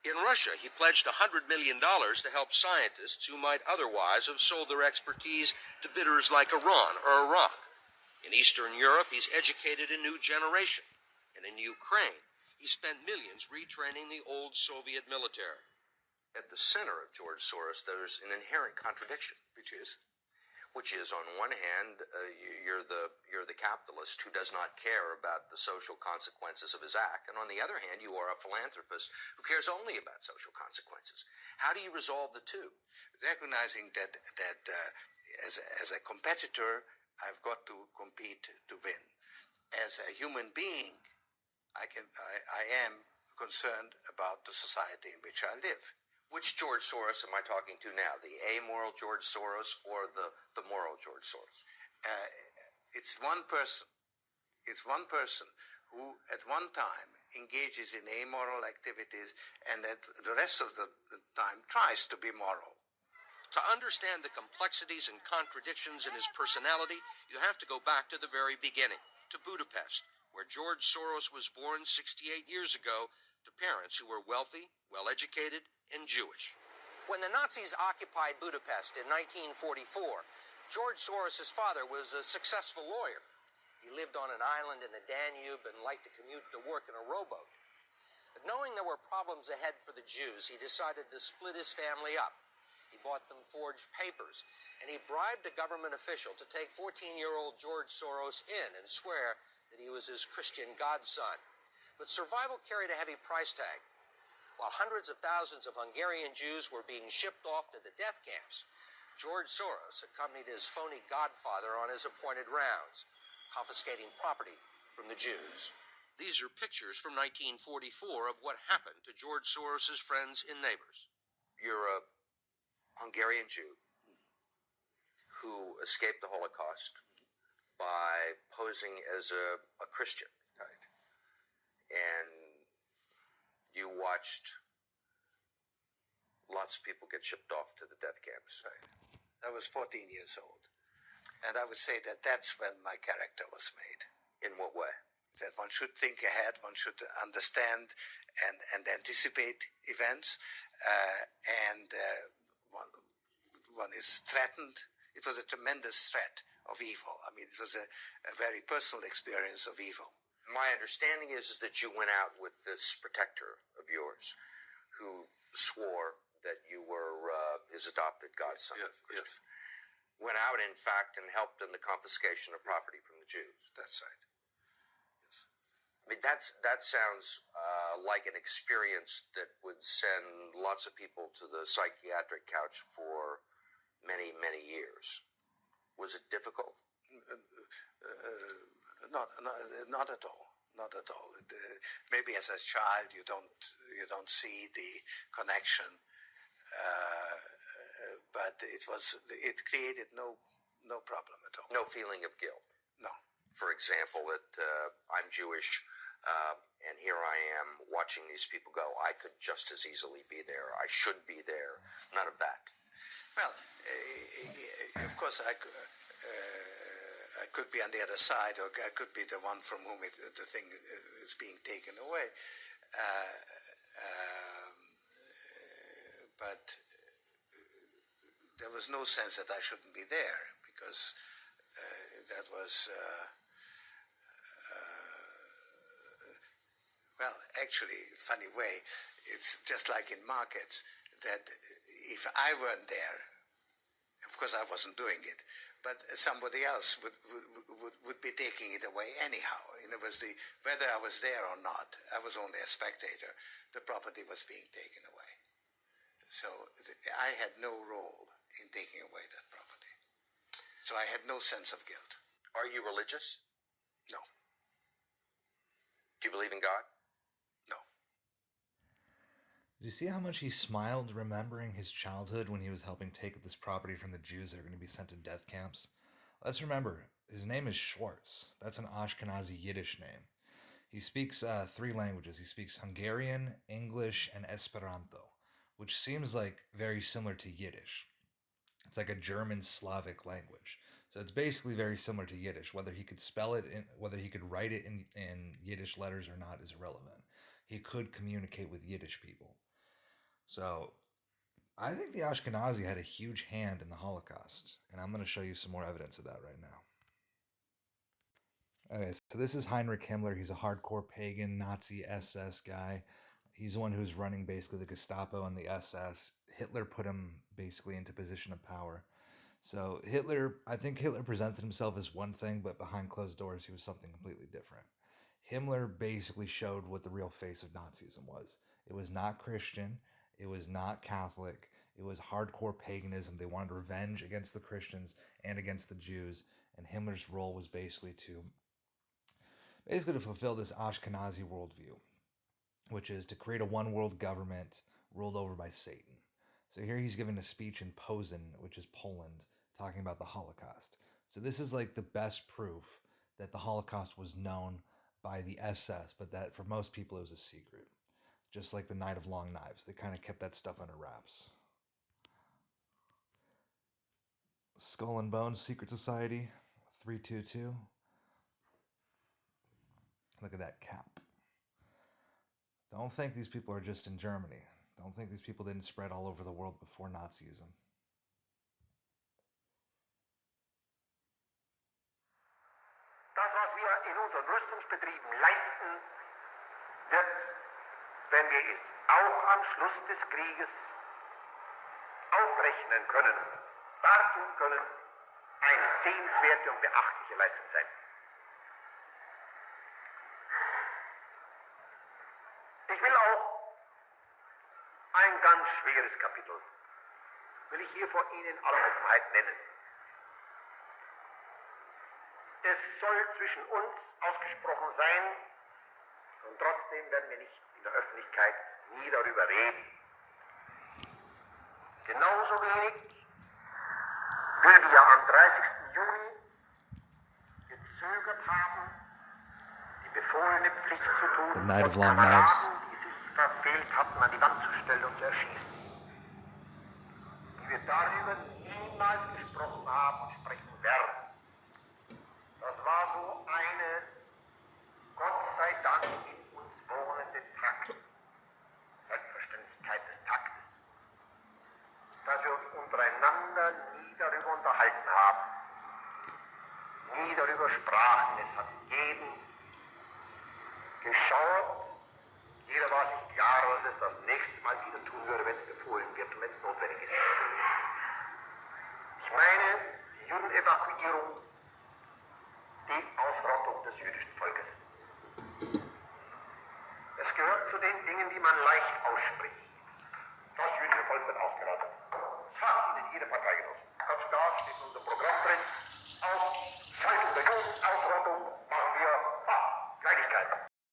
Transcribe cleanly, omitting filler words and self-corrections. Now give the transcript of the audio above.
In Russia, he pledged $100 million to help scientists who might otherwise have sold their expertise to bidders like Iran or Iraq. In Eastern Europe, he's educated a new generation. And in Ukraine, he spent millions retraining the old Soviet military. At the center of George Soros, there's an inherent contradiction, which is, on one hand, you're the capitalist who does not care about the social consequences of his act, and on the other hand, you are a philanthropist who cares only about social consequences. How do you resolve the two? Recognizing that as a competitor, I've got to compete to win. As a human being, I am concerned about the society in which I live. Which George Soros am I talking to now? The amoral George Soros or the moral George Soros? It's one person. It's one person who at one time engages in amoral activities and at the rest of the time tries to be moral. To understand the complexities and contradictions in his personality, you have to go back to the very beginning, to Budapest, where George Soros was born 68 years ago to parents who were wealthy, well-educated, and Jewish. When the Nazis occupied Budapest in 1944, George Soros' father was a successful lawyer. He lived on an island in the Danube and liked to commute to work in a rowboat. But knowing there were problems ahead for the Jews, he decided to split his family up. He bought them forged papers, and he bribed a government official to take 14-year-old George Soros in and swear that he was his Christian godson. But survival carried a heavy price tag. While hundreds of thousands of Hungarian Jews were being shipped off to the death camps, George Soros accompanied his phony godfather on his appointed rounds, confiscating property from the Jews. These are pictures from 1944 of what happened to George Soros' friends and neighbors. You're a Hungarian Jew who escaped the Holocaust by posing as a Christian. Right. And you watched lots of people get shipped off to the death camps. Right. I was 14 years old. And I would say that that's when my character was made. In what way? That one should think ahead, one should understand and anticipate events, and one is threatened. It was a tremendous threat of evil. I mean, it was a very personal experience of evil. My understanding is that you went out with this protector of yours who swore that you were his adopted godson. Yes, yes. Went out, in fact, and helped in the confiscation of property from the Jews. That's right. Yes. I mean, that sounds like an experience that would send lots of people to the psychiatric couch for many, many years. Was it difficult? Not at all. Not at all. Maybe as a child you don't see the connection, but it created no problem at all. No feeling of guilt. No. For example, that I'm Jewish, and here I am watching these people go. I could just as easily be there. I should be there. None of that. Well, of course, I could be on the other side, or I could be the one from whom the thing is being taken away. But there was no sense that I shouldn't be there, because that was, well, actually, funny way, it's just like in markets, that if I weren't there, of course I wasn't doing it, but somebody else would be taking it away anyhow. In other words, whether I was there or not, I was only a spectator. The property was being taken away. So I had no role in taking away that property. So I had no sense of guilt. Are you religious? No. Do you believe in God? No. Did you see how much he smiled remembering his childhood when he was helping take this property from the Jews that are going to be sent to death camps? Let's remember, his name is Schwartz. That's an Ashkenazi Yiddish name. He speaks 3 languages. He speaks Hungarian, English, and Esperanto, which seems like very similar to Yiddish. It's like a German Slavic language. So it's basically very similar to Yiddish. Whether he could spell it, whether he could write it in Yiddish letters or not is irrelevant. He could communicate with Yiddish people. So I think the Ashkenazi had a huge hand in the Holocaust, and I'm going to show you some more evidence of that right now. Okay, so this is Heinrich Himmler. He's a hardcore pagan Nazi SS guy. He's the one who's running basically the Gestapo and the SS. Hitler put him basically into position of power. So I think Hitler presented himself as one thing, but behind closed doors, he was something completely different. Himmler basically showed what the real face of Nazism was. It was not Christian. It was not Catholic. It was hardcore paganism. They wanted revenge against the Christians and against the Jews. And Himmler's role was basically to fulfill this Ashkenazi worldview, which is to create a one world government ruled over by Satan. So here he's giving a speech in Posen, which is Poland, talking about the Holocaust. So this is like the best proof that the Holocaust was known by the SS, but that for most people it was a secret. Just like the Night of Long Knives. They kind of kept that stuff under wraps. Skull and Bones Secret Society, 322. Look at that cap. Don't think these people are just in Germany. Don't think these people didn't spread all over the world before Nazism. Das, was wir in unseren Rüstungsbetrieben leisten, wird, wenn wir es auch am Schluss des Krieges aufrechnen können, dartun können, eine sehenswerte und beachtliche Leistung sein. Ich will auch ein ganz schweres Kapitel, will ich hier vor Ihnen in aller Offenheit nennen. Es soll zwischen uns ausgesprochen sein, und trotzdem werden wir nicht in der Öffentlichkeit nie darüber reden. Genauso wenig wie wir am 30. Juni gezögert haben, die befohlene Pflicht zu tun, The Night of und Long Knives. Kameraden, die sich verfehlt hatten, an die Wand zu stellen und zu erschießen. Wie wir darüber niemals gesprochen haben und sprechen werden. Das war so eine, Gott sei Dank, in uns wohnende Takt, Selbstverständlichkeit des Taktes, dass wir uns untereinander nie darüber unterhalten haben, nie darüber sprachen. Es hat jeden geschaut, jeder war sich klar, was es das nächste Mal wieder tun würde, wenn es befohlen wird und wenn es notwendig ist. Ich meine die Judenevakuierung, die Ausrottung des jüdischen Volkes. Es gehört zu den Dingen, die man leicht ausspricht. Das jüdische Volk wird ausgerottet. Das fast in jeder Partei genossen. Ganz klar steht in unserem Programm drin, Ausschaltung der Judenausrottung